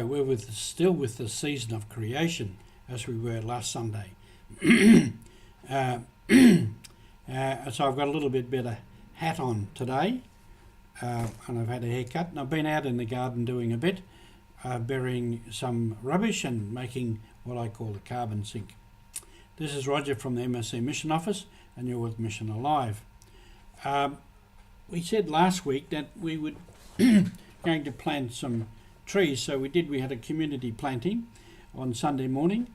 So we're still with the season of creation, as we were last Sunday. So I've got a little bit better hat on today, and I've had a haircut, and I've been out in the garden doing a bit, burying some rubbish and making what I call a carbon sink. This is Roger from the MSC Mission Office, and you're with Mission Alive. We said last week that we would going to plant some trees, so we did. We had a community planting on Sunday morning.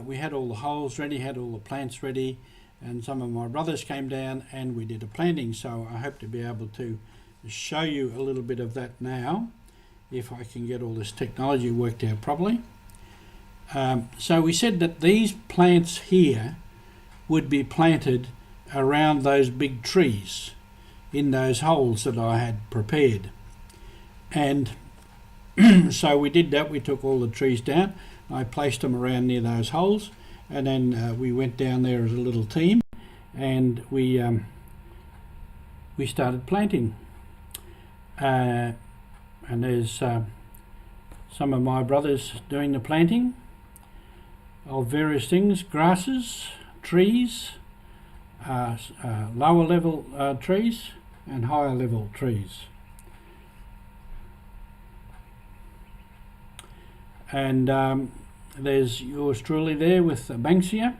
We had all the holes ready, had all the plants ready, and some of my brothers came down and we did a planting. So I hope to be able to show you a little bit of that now, if I can get all this technology worked out properly. So we said that these plants here would be planted around those big trees in those holes that I had prepared. And so we did that. We took all the trees down. I placed them around near those holes, and then we went down there as a little team, and we started planting. And there's some of my brothers doing the planting of various things: grasses, trees, lower level trees, and higher level trees. And there's yours truly there with Banksia.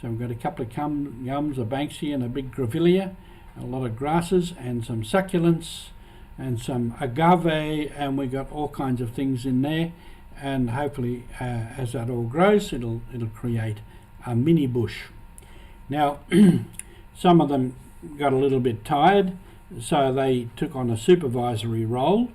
So we've got a couple of gums, a Banksia and a big grevillea, a lot of grasses and some succulents and some agave, and we've got all kinds of things in there. And hopefully as that all grows, it'll create a mini bush. Now some of them got a little bit tired, so they took on a supervisory role.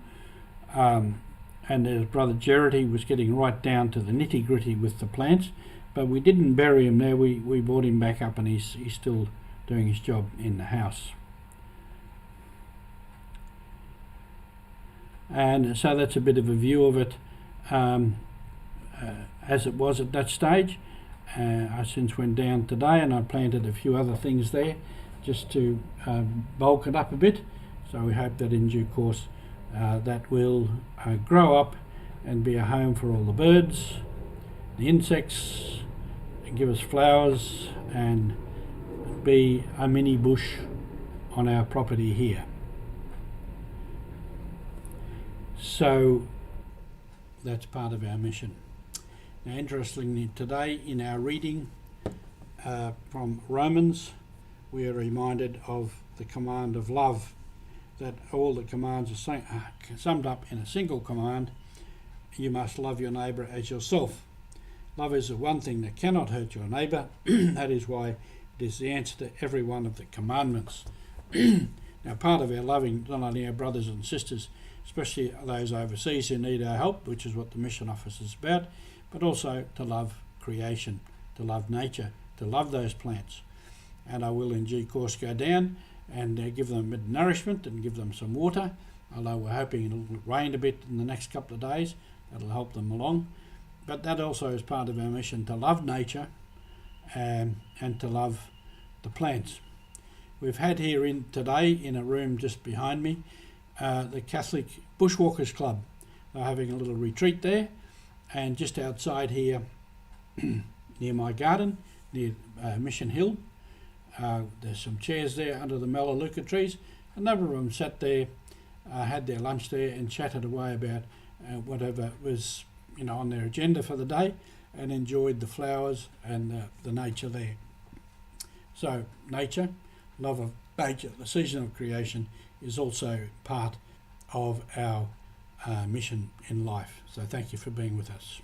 And his brother Jared, he was getting right down to the nitty-gritty with the plants, but we didn't bury him there. We brought him back up, and he's still doing his job in the house. And so that's a bit of a view of it as it was at that stage. I since went down today and I planted a few other things there just to bulk it up a bit. So we hope that in due course that will grow up and be a home for all the birds, the insects, and give us flowers and be a mini bush on our property here. So that's part of our mission. Now, interestingly, today in our reading from Romans, we are reminded of the command of love, that all the commands are summed up in a single command: you must love your neighbour as yourself. Love is the one thing that cannot hurt your neighbour. That is why it is the answer to every one of the commandments. Now, part of our loving, not only our brothers and sisters, especially those overseas who need our help, which is what the Mission Office is about, but also to love creation, to love nature, to love those plants. And I will in due course go down and give them a bit of nourishment and give them some water, although we're hoping it'll rain a bit in the next couple of days. That'll help them along. But that also is part of our mission, to love nature and to love the plants. We've had here today, in a room just behind me, the Catholic Bushwalkers Club. They're having a little retreat there, and just outside here near my garden, near Mission Hill, there's some chairs there under the melaleuca trees. A number of them sat there, had their lunch there and chatted away about whatever was on their agenda for the day, and enjoyed the flowers and the nature there. So nature, love of nature, the season of creation is also part of our mission in life. So thank you for being with us.